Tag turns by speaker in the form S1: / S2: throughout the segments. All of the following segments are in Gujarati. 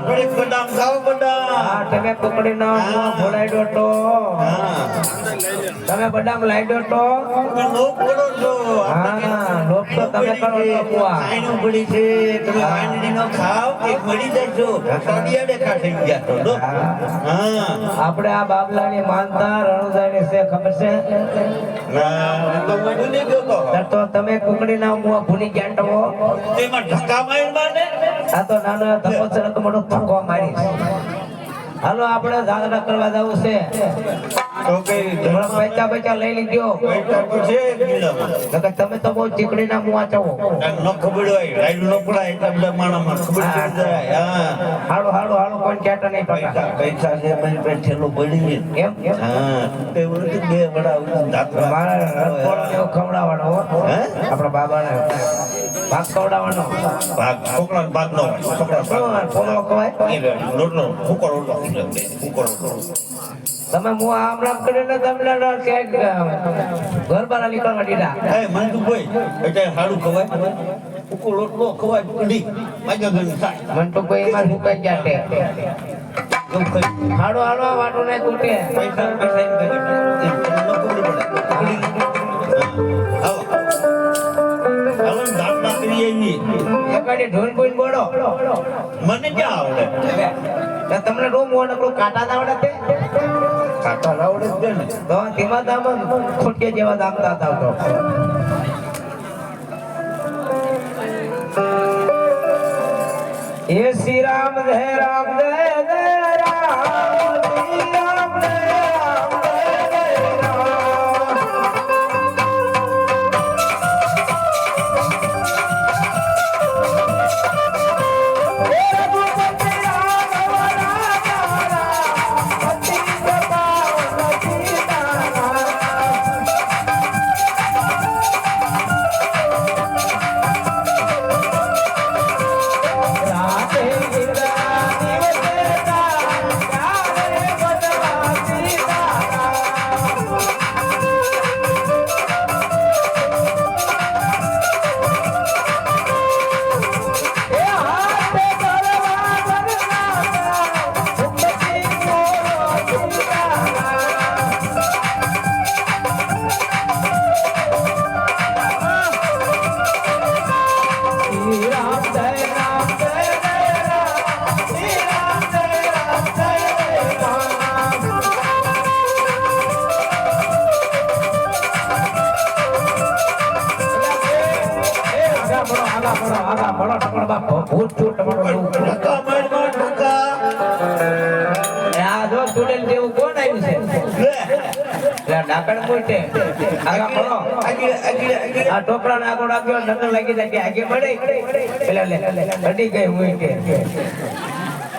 S1: થોડીક બદામ ખાવ બદામ.
S2: તમે પકડીને ભોળાડ્યો તો તમે બદામ લાડ્યો તો
S1: લોક બોલો છો.
S2: લોક તો તમે કરો છો બુઆ.
S1: આઈનું પડી છે તમે વાંદરીનો ખાવ કે મરી જશો. સડિયા દેખા થઈ ગયા તો
S2: આપણે આ બાબલાની માનતા રણુજાની છે ખબર છે તો તમે કુકડીના મુआ ભૂલી ગયા તો
S1: તેમાં ધક્કા મારી માને.
S2: આ તો નાનો તપસ્યા તો મોટો ધક્કો મારીશ. હાલો આપણે જાગરા કરવા જવું છે
S1: તો કઈ
S2: થોડા પૈસા લઈ લીધો
S1: પૈસા તો છે કિલ્લામાં.
S2: તમે તો બહુ ચીકડીના મુआ ચાવો
S1: ન ખબર હોય રાઈડ ન પડાય એટલે બધા માણામાં ખબર પડી જાય.
S2: હાલો હાલો હાલો કોઈ કહેતા નહીં
S1: પૈસા પૈસા છે મારી પાસે ઠેલો પડી
S2: એમ
S1: તે વળી બે વડા દાંતરા
S2: મારા રણકોળને ખવડાવવાનો આપણા બાબાને ભાગ ખવડાવવાનો
S1: ભાગ છોકરા ભાગ નો છોકરા ભાગ
S2: પોલો કહેવાય
S1: લોટલો ફૂકો લોટલો ફૂકો લોટલો.
S2: તમે મુआ આમ રામ કરીને તમને કે ઘર બહાર નીકળવા દીધા
S1: એ મને તો કોઈ એટલે સારું ખવાય ફૂકો લોટલો ખવાય કઢી માજા ગણી થાય
S2: મન તો કોઈ એમાં મુકાઈ ગયા છે
S1: એમ ખાઈ
S2: હાડો હાડો વાટો ને તૂટે
S1: પૈસા પૈસા એમ કરે ન ખબર પડે આવો હાલો દાંત નાખી એની
S2: એકાડી ઢોલ બોલ બોડો
S1: મને ક્યાં આવડે
S2: તમને રૂમ હોય નકરો કાટા આવડે તે
S1: કાકા આવડે જ ને
S2: તો ધીમા દામ ખોટકે જેવા દામતા આવતો એ શ્રી રામ જય રામ જય જય રામ શ્રી રામ જય રામ જય જય રામ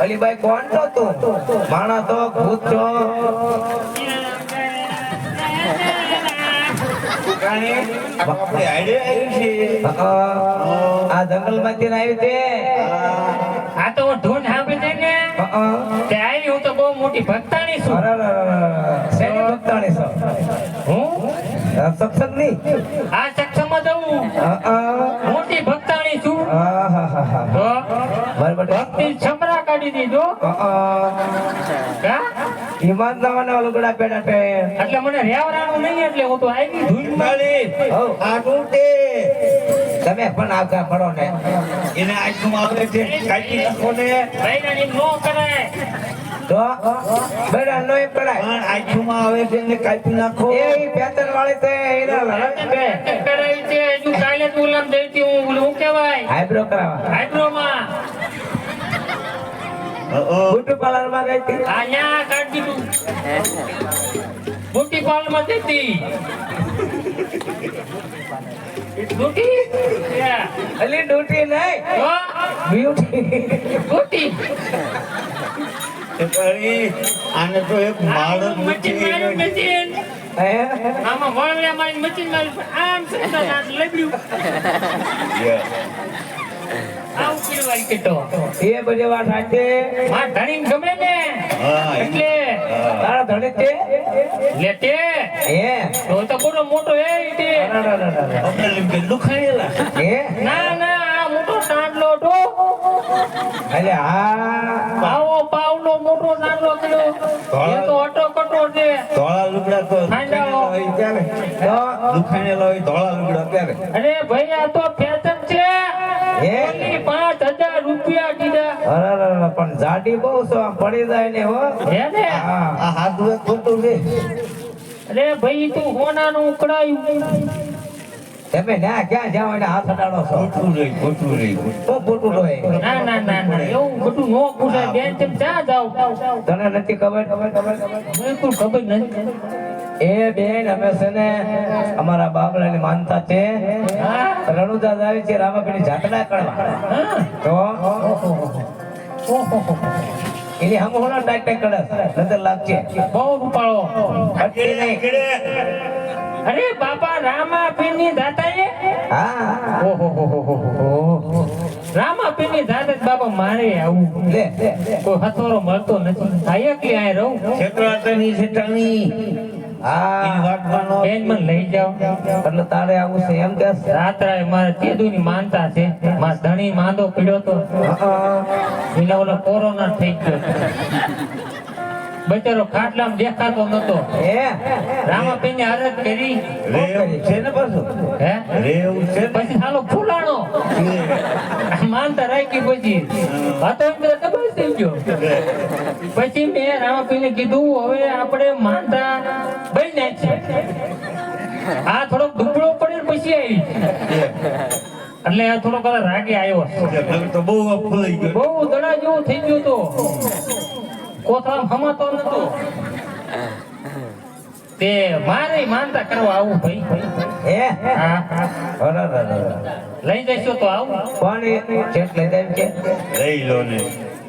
S2: અલીભાઈ કોણ છો તું માણા તો ભૂત છો આ જંગલ માંથી આવી છે
S3: આ તો ધૂન સાંભળી છે ને તે આવી હું તો બહુ મોટી ભક્તાણી છું
S2: શેની ભક્તાણી છો
S3: હું
S2: સત્સંગ ની
S3: આ સક્ષમ જ હું મોટી ભક્તાણી છું તો ભક્તિ છમરા કાઢી દીધો કા
S2: ઈમાનદારના લુગડા પેડા છે
S3: એટલે મને રેવરાણું નહીં એટલે હું તો આવી ધૂન
S1: મારી આ ટૂટે
S2: તમે પણ આવતા પડો ને
S1: એને આંખમાં આવે છે કાઢી નાખો ને
S3: ભાઈનાની નો કરાય
S2: તો બેડા નોય પડાય
S1: પણ આંખમાં આવે છે ને કાઢી નાખો
S2: એ પેતર વાળી તે એના લડત છે
S3: કરાવી છે હજુ કાલે તું લમ દેતી હું હું કહેવાય
S2: આઈબ્રો કરાવવા
S3: આઈબ્રો માં
S2: બ્યુટી પાર્લર માં ગઈ હતી
S3: આયા કાઢી દીધું બ્યુટી પાર્લર માં જતી બ્યુટી
S2: અલી ડ્યુટી નહીં બ્યુટી
S3: બ્યુટી
S1: આને તો એક માણસ
S3: મચીન માર્યું મચીન આમાં વળવ્યા મારી મચીન માર્યું આમ સત્તા લબડ્યું આવું કેવાય કે તો
S2: એ બધી વાત સાચે
S3: માં ધણી ગમે ને એટલે
S2: તારા ધણી તે
S3: લેતે
S2: એ
S3: તો બોલો મોટો એ તે
S1: અમને લીધે દુખાયેલા
S2: એ
S3: ના ના આ મોટો નાનલો ઢો
S2: અરે હા
S3: આવો પાવનો મોટો નાનલો કીધો એ તો અટો કટો છે
S1: ધોળા લુગડા તો
S3: ખાંડાઓ.
S1: દુખાણેલા હોય ધોળા લુગડા પહેરે.
S3: અરે ભાઈ આ તો ફેશન છે
S2: હે?
S3: ઓલી 5000 રૂપિયા કીધા
S2: અરે પણ જાડી બહુ છો આમ પડી જાય ને હો
S3: હે ને
S2: હા
S1: આ હાથ ધોવે ખોટું છે.
S3: અરે ભાઈ તું હોનાનું ઉકળાયું
S2: તમે ના ક્યાં જાવ એને હાથ અડાડો છો
S1: ખોટું રહી, ખોટું રહી.
S2: તો ખોટું હોય
S3: ના ના ના ના એવું બધું નો પૂછાય બેન તેમ ચા જાવ
S2: તને નથી ખબર
S3: બિલકુલ ખબર નથી
S2: એ બેન અમે છે ને અમારા બાબલાની માનતા છે
S3: હા
S2: રણુદા જાય છે રામાપીની જાતરા કરવા
S3: હા
S2: તો
S3: ઓહો
S2: એની હમ હોના ટાઈક ટાઈક કરે નજર લાગશે
S3: બહુ રૂપાળો
S2: અટકી નહીં
S3: અરે બાપા રામાપીરની દાતાએ
S2: હા
S3: ઓહો રામાપીરની દાતા જ બાપા મારે આવું
S2: લે
S3: કોઈ હથોરો મળતો નથી આ એકલી આ રહું
S1: છેતરાતાની છેતરાની. એની
S2: હા
S1: વાતમાં નો
S3: બેન મને લઈ જાઓ
S2: એટલે તારે આવું છે એમ કે
S3: રાત્રે મારે તેદુની માનતા છે મારા ધણી માંદો પડ્યો તો એને ઓલો કોરોના થઈ ગયો બચારો ખાટલામાં દેખાતો નતો
S2: હે
S3: રામાપીને અરજ કરી
S1: રે એવું છે ને પાછું.
S3: હે
S1: રે એવું છે ને.
S3: પછી હાલો ફૂલાણો માનતા રાખી પછી હતો એમ તો ડબલ થઈ ગયો પછી મેં રામાપીને કીધું હવે આપણે માનતા બઈ નાખીએ આ થોડોક દુબળો પડે ને પછી આવી એટલે આ થોડોક રાગે આવ્યો
S1: હવે તો બહુ ફૂલાઈ ગયો.
S3: બહુ દડા જેવો થઈ ગયો તો કોથળા હમાતો નતો તે મારે માનતા કરવા આવું ભાઈ
S2: હે
S3: હા
S2: અરે
S3: લઈ જશો તો આવું
S2: કોણ ચેક લઈ જાય છે
S1: લઈ લો ને.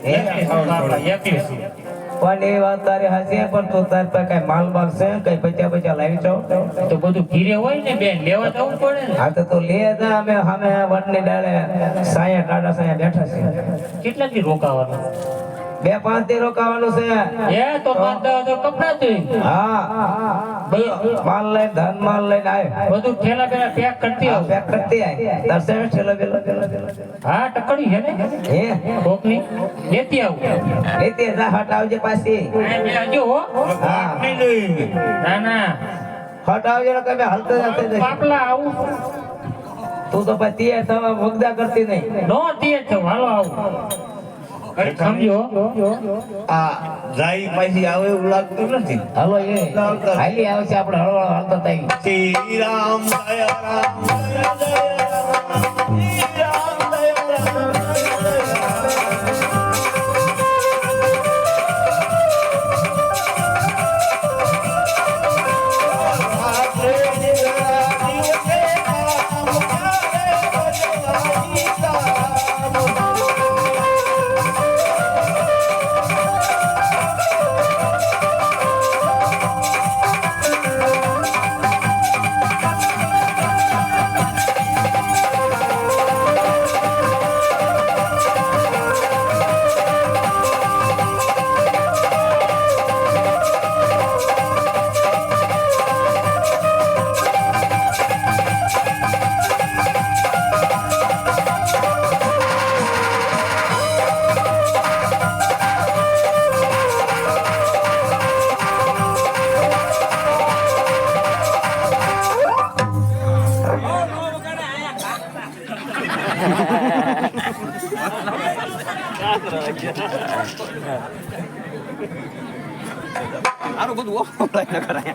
S3: એકલી છું.
S2: પણ એ વાત તારી હાચી પણ તું તાર પાસે કઈ માલ બાલ છે કઈ પૈસા લાવી છો
S3: તો બધું ઘીરે હોય ને બેન લેવા જવું પડે ને
S2: હા તો તું લે જા અમે સામે વડની ડાળે સાયા ટાટા સાયા બેઠા છે
S3: કેટલા દી રોકાવાનું
S2: 2-5 દી રોકાવાનું છે
S3: એ તો 5-10 કપડા જોઈએ
S2: હા માલ લઈને ધન માલ લઈને આય
S3: બધું ઠેલા પેલા પેક કરતી આવું
S2: પેક કરતી આય દર્શન ઠેલો બેલો
S3: હા ટકડી છે ને
S2: હે
S3: કોકની લેતી આવું
S2: લેતી જા હટ આવજે પાછી
S3: આ બે હજુ હો
S2: હા
S1: નહીં લઈ.
S3: ના ના
S2: હટ આવજે ને કમે હલતો જતો
S3: પાપલા આવું
S2: તું તો પછી તીએ થવા વગદા કરતી નહીં
S3: નો તીએ છે હાલો આવું અરે સમજો
S1: આ જાય પાછી આવે એવું લાગતું નથી.
S2: હાલો એ હાલી આવશે આપણે હળવળ હાલતા થઈ
S1: શ્રી રામ દયા રામ દયા દયા રામ. શ્રી રામ દયા રામ દયા
S4: આનું બધું ઓફલાઈન ન કરાય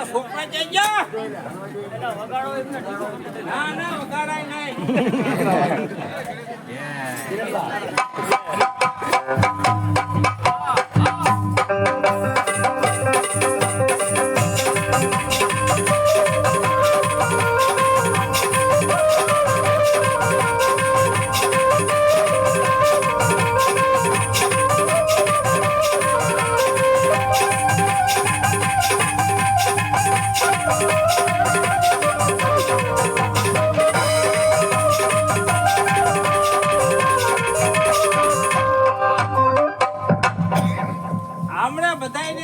S4: છોકરા જઈ ગયા ના ના વગાડાય નહીં હમણાં બધાયને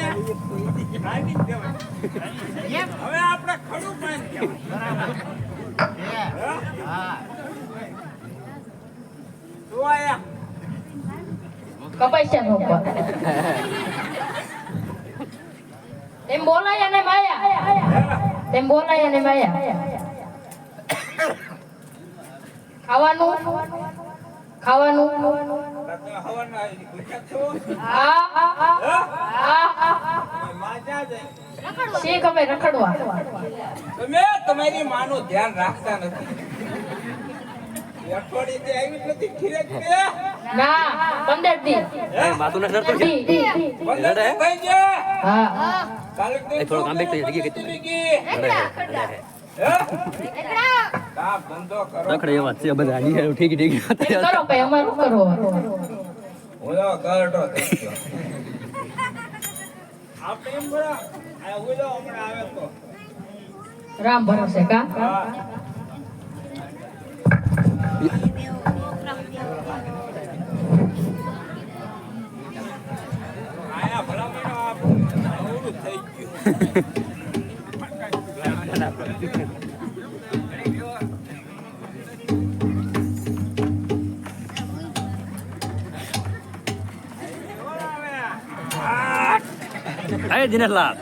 S4: રાજી જ કહેવાય. હવે આપણે ખડું પાણી કહેવાય. તું આયા
S5: કપાઈ છે ઉપર તેમ બોલાય ને માયા તેમ બોલાય ને માયા ખાવાનું ખાવાનું
S4: હવાના પૂછ્યા છો માજા જાય
S5: શી ખબર રખડવા
S4: તમે તમારી માનું ધ્યાન રાખતા નથી. અઠવાડિયે તે આવી જ નથી ખીરે ખીરે.
S5: ના 15 દી
S6: માતું ના નડતો છે
S4: બંધ થઈ ગયા.
S5: હા
S4: કાલે
S6: થોડો કામ બેક તો જગ્યા
S4: કામ ધંધો કરો.
S6: રખડે એવા છે બધા ઠીક ઠીક
S5: કરો ભાઈ અમારું કરો
S4: ઓલો કરડો થઈ ગયો. આપણે એમ બોલા આ ઓલો હમણાં આવે તો
S5: રામ ભરોસે કા
S4: હા. આયા ભલામણ આવડું થઈ ગયું.
S6: આય દિનેશલાલ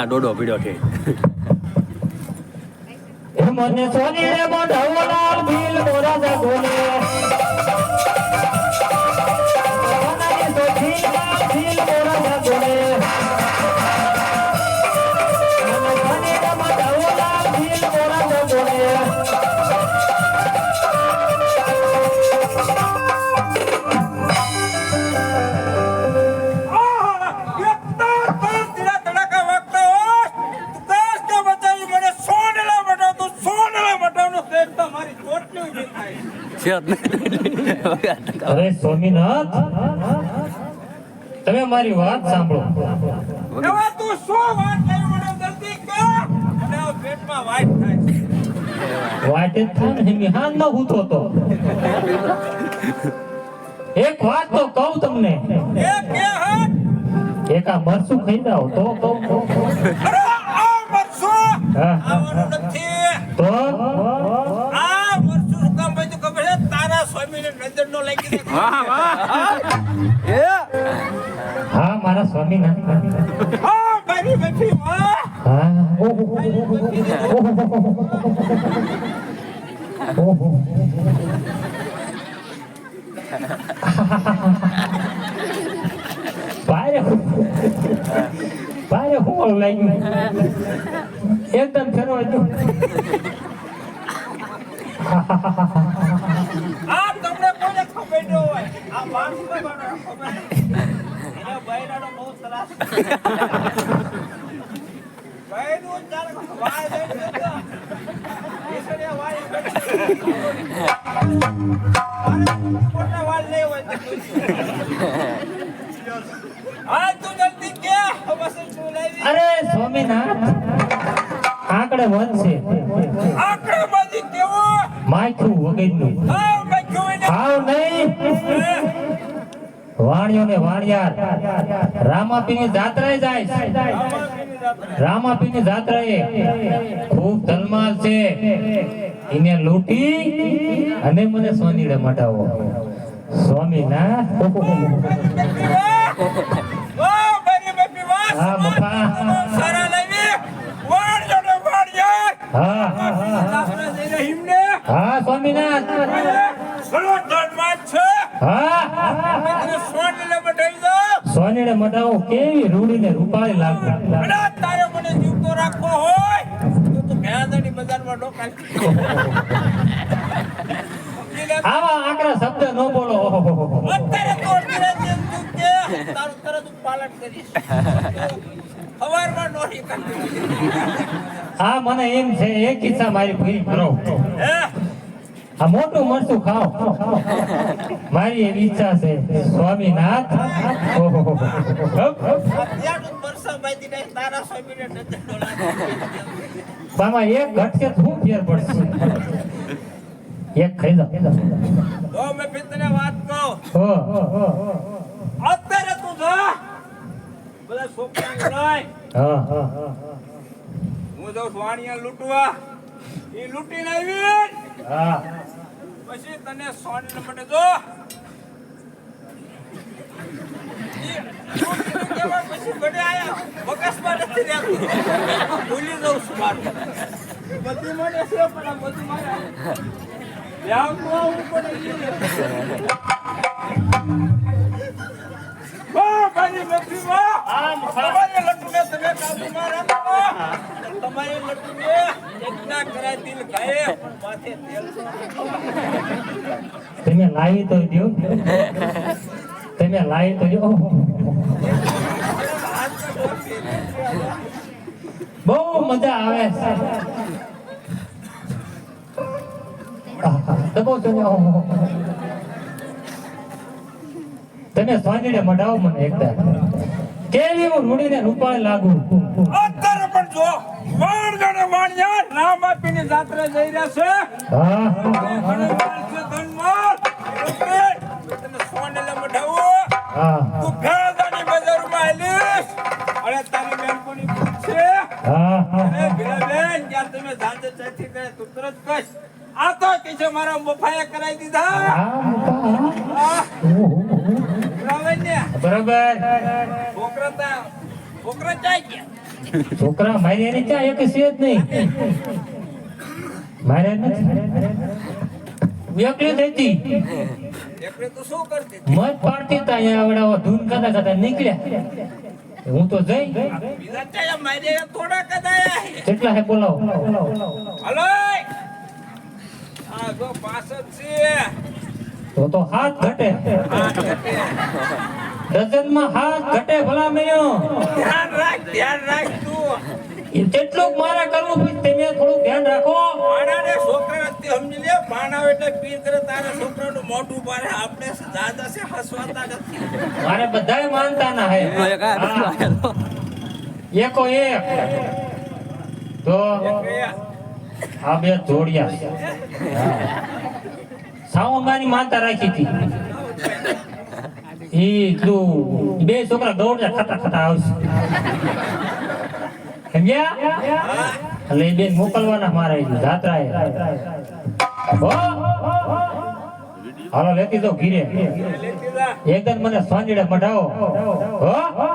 S6: ડોડો પીડ્યો છે
S3: મને સોની રે મોઢવલા ભીલ મોરા જગોને સોનાની સોથી ભીલ મોરા જગોને મને સોની રે મોઢવલા ભીલ મોરા જગોને અરે સ્વામીનાથ તમે મારી વાત સાંભળો
S4: હવે તું શું વાત કરી મને જલ્દી કહે અને આ પેટમાં વાઈટ થાય છે.
S3: વાટે થાન હિમિહાન ન હૂતો તો એક વાત તો કહું તમને
S4: એ કે હાથ
S3: એક આ મરસું ખાઈ જાવ તો કહું
S4: અરે આ મરસું
S3: હા
S4: આવવાનું નથી.
S3: તો
S4: આ મરસું શું કામ ભાઈ તું ખબર છે તારા સ્વામીને નજર નો લાગી દે.
S3: હા મારા સ્વામીનાથ
S4: હા મારી બેટી વાહ
S3: હા ઓહો બારે હું લાગ્યું એકદમ ફેરવા જો
S4: આ તમને કોને ખબર ન હોય આ માણસ ને ખબર એના બૈરાનો બહુ સરસ બૈરું ચાલે વાય દે પોતા વાળ લે હોય તો હા તું જલ્દી કે બસ તું લાવી
S3: અરે સ્વામીનાથ આંકડે વધશે
S4: આકડે બાજી કેવો
S3: માથું વગરનું
S4: હા મેં જોઈને
S3: આવ નહીં વાણિયો ને વાણિયાર રામાપીની જાત્રાએ જાય રામાપીની જાત્રાએ ખૂબ ધનમાલ છે એને લૂંટી અને મને સોનીડે મટાવો સ્વામીનાથ
S4: વાહ બરી બેબી વાહ
S3: હા બાપા
S4: સારા લાવી વાળ જોડે વાળ યાર
S3: હા
S4: આપણે જઈને હિમને
S3: હા સ્વામીનાથ
S4: ઘણો ધનવાન છે
S3: હા
S4: તને સોનીલે બધાઈ દો
S3: સોનીડે મટાવો કેવી રૂડીને રૂપાળી લાગે
S4: અને તારે મને જીવતો રાખવો હોય તો તું ભેંસની બજારમાં ડોકાલ
S3: આવા આકરા શબ્દ ન બોલો
S4: અત્યારે તો તું કે તારું તરત પાલન કરીશ સવારમાં નોરી કરી
S3: હા મને એમ છે એક કિસ્સા મારી પૂરી કરો
S4: હે
S3: આ મોટું મરચું ખાઓ મારી એવી ઈચ્છા છે સ્વામીનાથ ઓહો
S4: અત્યારનું વર્ષા બાંધી દે તારા સ્વામીને નજર ડોળા
S3: બામાં એક ઘટકે શું ફેર પડશે એક ખાઈ જાઓ
S4: તો મેં તને વાત કહું
S3: હો
S4: અત્યારે તું જા બધા છોકરાને લઈ
S3: હા
S4: હું જાઉં વાણિયા લૂંટવા એ લૂંટીને આવી
S3: હા
S4: પછી તને સોનીને માટે જો પછી ઘરે આયા બકસમાં નથી રહેતું ભૂલી જાઉં છું મારું બધી મને છે પણ આ બધું મારે ધ્યાનમાં આવવું પડે વાહ ભાઈ લક્ષ્મી વાહ તમારી લટુને તમે કાબુમાં રાખો તમારી લટુને એકના કરાય દિલ ગાય પણ માથે તેલ
S3: તમે લાવી તો દો તમે લાવી તો દો બહુ મજા આવે છે દબો તો તમે સ્વામીને મઢાવો મને એકદા કેવી હું રૂડીને રૂપાળી લાગુ
S4: અત્યારે પણ જો વાણગણે વાણિયા નામ આપીને જાત્રા જઈ રહ્યા છે
S3: હા
S4: ઘણી છે ધનમાલ તને સોનેલે મઢાવો
S3: હા
S4: તું ભેંસાની બજારમાં આલીશ અને તારી બેનપણી પૂછશે
S3: હા
S4: અરે ભીલાબેન જ્યાં તમે જાતે ચાથી કરે તું તરત કશ આ તો કે છે મારા મફાયા કરાવી દીધા
S3: બરાબર
S4: છોકરા જાય ગયા
S3: છોકરા મારી એની ચા એક છે જ નહીં મારે નથી એકલી થઈ
S4: એકલે તો શું કરતી
S3: મત પાડતી તા અહીંયા આવડા ધૂન ખાતા ખાતા નીકળ્યા હું તો જઈ
S4: બીજા ચાયા મારે થોડા કદાયા
S3: કેટલા હે બોલાવો
S4: હલો આ જો પાછળ છે
S3: તો હાથ ઘટે ડઝનમાં હાથ ઘટે ભલા મેયો
S4: ધ્યાન રાખ તું
S3: એ તેટલું મારે કરવું પછી તમે થોડું ધ્યાન રાખો
S4: પાણાને છોકરા નથી સમજી લે પાણાવ એટલે પીર કરે તારા છોકરાનું મોઢું પારે આપણે દાદા છે હસવાતા નથી
S3: મારે બધાય માનતા ના હે એકો એક તો આ બે જોડિયા સાવંગાની માનતા રાખી હતી બે છોકરા દોડ્યા ખાતા ખાતા આવશે સમજ્યા એટલે એ બેન મોકલવાના મારે જાત્રાએ હાલો લેતી જાઓ ઘીરે એકદમ મને સાંજડે મઢાવો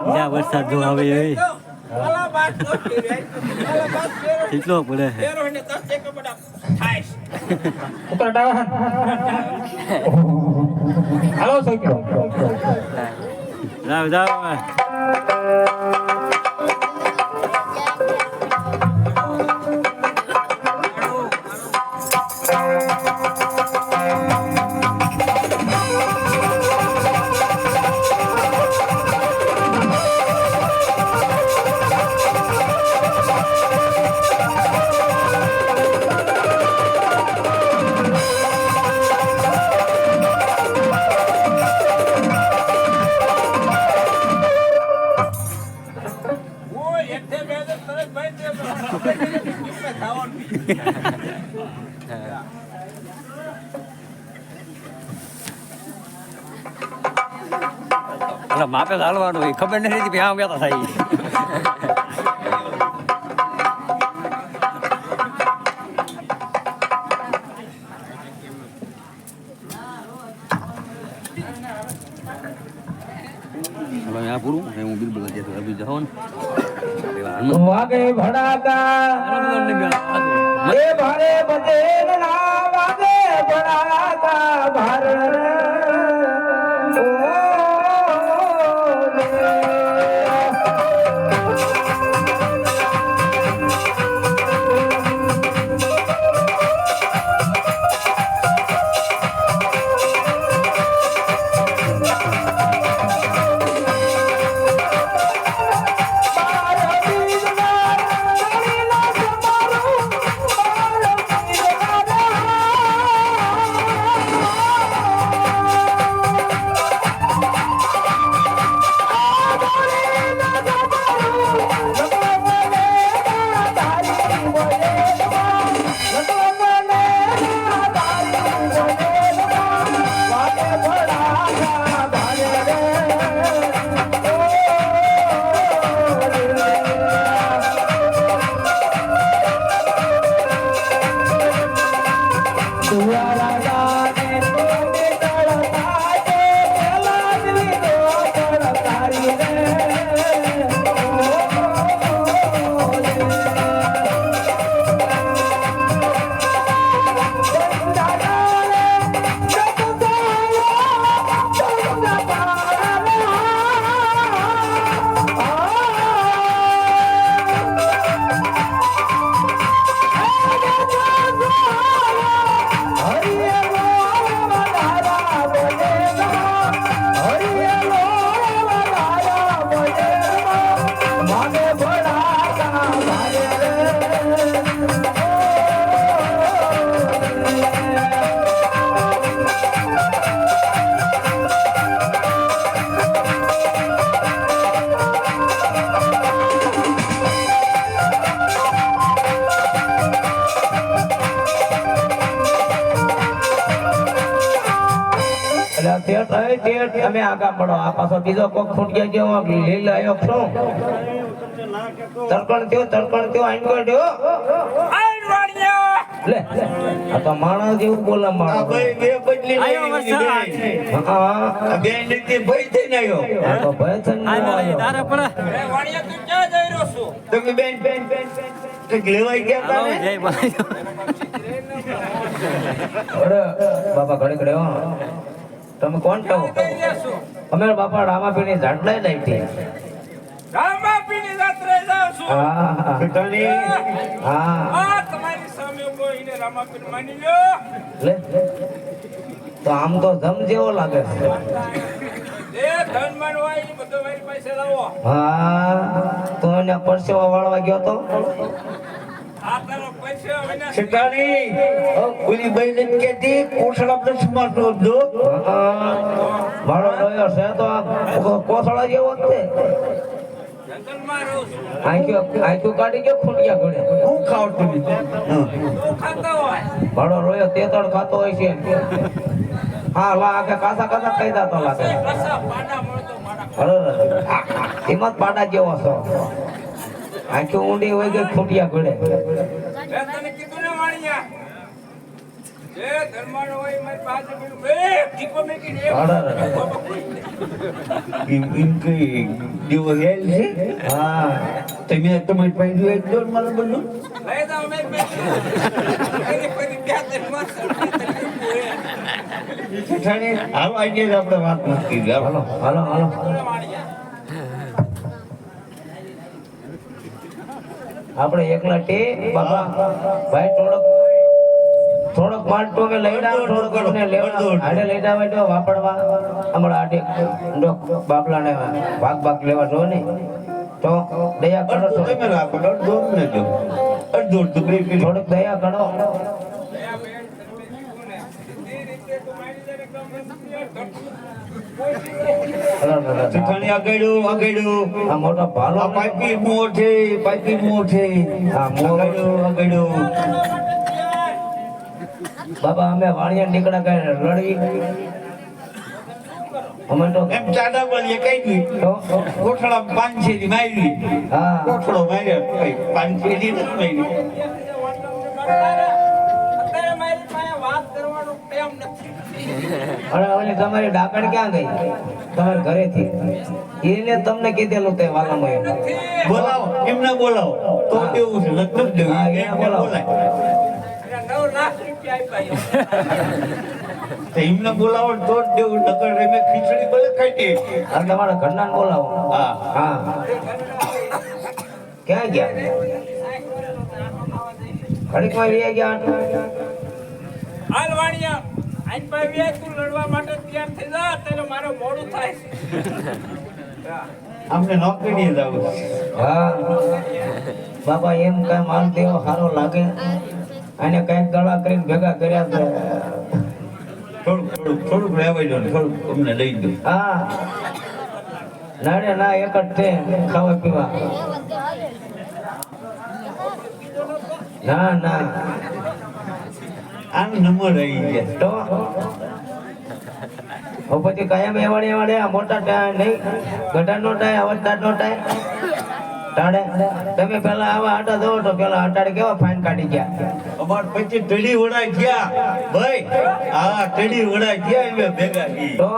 S6: જ્યાં વરસાદ જો આવે એ
S4: વાલા બાત તો વાલા બાત
S6: કેટલો પડે છે
S4: તેરો ને 10 એક બડા થાઈશ
S3: ઉપર ડાવા હાલો છોકરો
S6: જાવ જાવ એટલે માપે હાલવાનું હોય ખબર નથી રહેતી આમ કહેતા થાય હવે આ પૂરું હું બિલકુલ જતો અભી જાઓ ને
S2: વાગે ભડાકા એ ભારે બધે ના વાગે ભડાકા ભાર તમે આગા પડો આ પાછો બીજો કોક ખૂટ્યા જેવો લઈ લાયો છો તરકણ થયો આંગળ થયો લે આ તો માણસ જેવું બોલે માણસ
S1: ભાઈ બે બદલી
S6: આયો વરસાદ.
S2: હા
S1: બે નથી ભાઈ થઈને આવ્યો
S2: આ તો ભય થઈને
S6: આ
S2: આવ્યો.
S6: તારે પડે
S4: વાણિયા તું ક્યાં જઈ રહ્યો છું?
S1: તમે બેન કંઈક લેવાઈ ગયા
S6: હાલો
S1: હતા ને?
S6: જય ભાઈ
S2: અરે બાપા ઘડી ઘડી હો તમે કોણ કહો
S4: જઈ રહ્યા છું.
S2: અમે બાપા રામાપીરની ઝાડ લઈ લઈ હતી
S4: રામાપીરની રાત્રે જાઉં છું.
S2: હા
S1: પિતાની
S2: હા
S4: આ તમારી સામે ઉભો એને રામાપીર માની લો.
S2: લે તો આમ તો જમ જેવો લાગે છે
S4: એ ધન માનવા એ બધો મારી પાસે લાવો.
S2: હા તો એને પરસેવો વાળવા ગયો તો
S4: આ તારો પૈસા વિના
S1: પિતાની ઓલી ભાઈ નથી કહેતી કોઠડા દસમાં નો દો
S2: હા, મારો લોયો છે તો આ કોથળા જેવો જ છે
S4: જંગલમાં રહું છું.
S2: આંખ્યું કાઢી ગયો ખૂંટિયા ઘડે
S1: હું ખાવ તમે
S4: તું ખાતા હોય.
S2: મારો રોયો તેતળ ખાતો હોય છે હા લા આખે કાસા કાસા ખાઈ જાતો લાગે
S4: કસા પાડા મળતો મારા.
S2: અરે હિંમત પાડા જેવો છો આંખી ઊંડી હોય કે ખૂંટિયા ઘડે
S4: મેં તને કીધું ને વાણિયા જે ધર્માનો હોય મારી પાસે પેલું બે ટીકો મેકીને એક
S2: અરે
S1: ઇનકી દેવો હેલ છે
S2: હા
S1: તમે તમારી પાસે જો એક દોર મારું બધું
S4: લઈ જાઓ મેં એની પછી બે ધર્મા
S1: ઠાણે હાલ આઈએ આપણે વાત નથી કરી
S2: હાલો હાલો હાલો
S4: વાણિયા
S2: આપણે એકલા ટે બાબા ભાઈ થોડોક માલટો મે લઈ ડાવ થોડોક ને લેવા આડે લઈ ડાવ તો વાપડવા હમણાં આડે બાપલાને ભાગ લેવા જો ને તો દયા કરો
S1: અડધો તમે રાખો અડધો ને જો અડધો તો બે
S2: થોડુંક દયા કરો
S4: સીધી રીતે
S1: શેઠાણી આગળ્યું
S2: આ મોટો ભાલો
S1: આ પાઇપી મોઢે
S2: હા
S1: આગળ્યું
S2: બાબા અમે વાણિયા નીકળ્યા કઈ લડવી અમે તો
S1: એમ ચાડા બળીએ કઈ દી
S2: તો
S1: કોઠડા પાંચેરી મારી
S2: હા
S1: કોઠડો માર્યો પાંચેરી નથી મારી
S4: અત્યારે મારી પાસે વાત કરવાનો ટાઈમ નથી.
S2: અને ઓલી તમારી ડાકણ ક્યાં ગઈ તમારા ઘરેથી એને તમને કીધેલું તે વાલામાં
S1: બોલાવો એમને બોલાવો તો દેવું છે લગ્ન જ
S2: હા,
S1: દેવું
S2: એને બોલાવો.
S4: એને 9 લાખ રૂપિયા આપ્યા.
S1: તો એમને બોલાવો તો જ દેવું નકર એમે ખીચડી ભલે ખાઈ દે
S2: આ તમારા ઘરના બોલાવો
S1: હા
S2: હા ક્યાં ગયા ઘડીકમાં વી ગયા
S4: હાલ વાણિયા આઈન પાસે વ્યાજ તું લડવા માટે તૈયાર થઈ જા તને મારો મોડું થાય છે.
S1: અમને નોકરીએ જવું
S2: હા બાબા એમ કઈ માલ દેવો સારો લાગે અને કઈક ગળા કરીને ભેગા કર્યા છે
S1: થોડુંક લેવાઈ દો ને થોડુંક અમને લઈ દો
S2: હા નાડે ના એક જ છે ખાવા પીવા ના ના
S1: આમ નંબર રહી ગયા
S2: તો હવે પછી કાયમ એવાડે આ મોટા ટાય નહીં ગઢા નો ટાય અવતાર નો ટાય ટાડે તમે પેલા આવા આટા દો તો પેલા આટાડે કેવા ફાઈન કાઢી ગયા
S1: અમાર પછી ટેડી વડાઈ ગયા ભાઈ હા ટેડી વડાઈ ગયા એમે ભેગા ઈ
S2: તો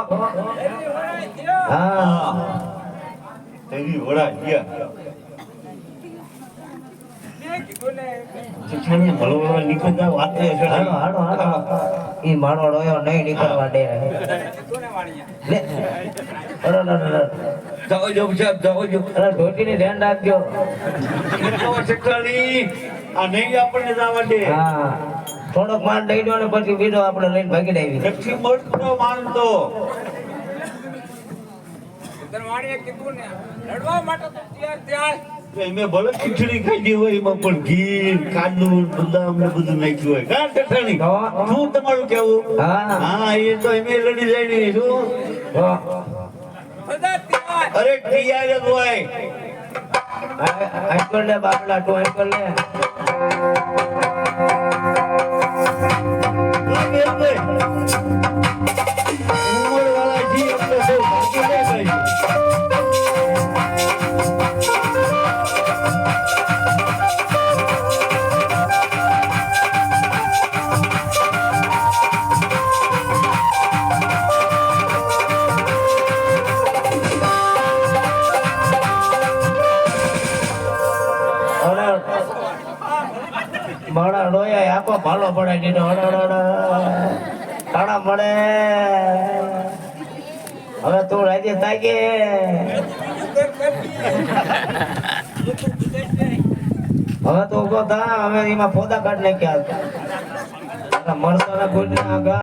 S2: હા
S1: હા ટેડી વડાઈ ગયા
S4: મેં કીધું ને
S1: શિક્ષણને મળવા નીકળતા વાતે છે
S2: હાલો હાલો હાલો ઈ મારો ડોયો નહીં નીકળવા દે
S4: કીધું ને વાણિયા
S2: લે અરે
S1: જાઓ જો સાહેબ જાઓ જો
S2: ઢોટીને ધ્યાન રાખજો
S1: શિક્ષણી આ નહીં આપણને જવા દે
S2: હા થોડોક માલ દઈ દો ને પછી બીજો આપણે લઈને ભાગી દેવી
S1: નથી મળતો માનતો
S4: તને વાણિયા કીધું ને લડવા માટે તો તૈયાર થયા
S1: એમે ભલે ખીચડી ખાધી હોય એમાં પણ ઘી કાજુ બદામ ને બધું નાખ્યું હોય કા શેઠાણી
S2: તો
S1: શું તમારું કેવું
S2: હા
S1: હા એ તો એમે લડી જાય ને શું
S2: તો
S4: બધા તૈયાર
S1: અરે તૈયાર જ હોય
S2: આ કર લે બાપલા તો આ કર લે
S1: ઉમરવાળા જી આપણે બહુ ભાગ્ય લે ભાઈ
S2: મારા ડોયા આખો ભાલો પડાઈ દીધો તાણા મળે હવે તું રાજી તાકે હવે તો ઉભો થા હવે એમાં ફોદા કાઢ નાખ્યા મળતો ને કોઈ આગળ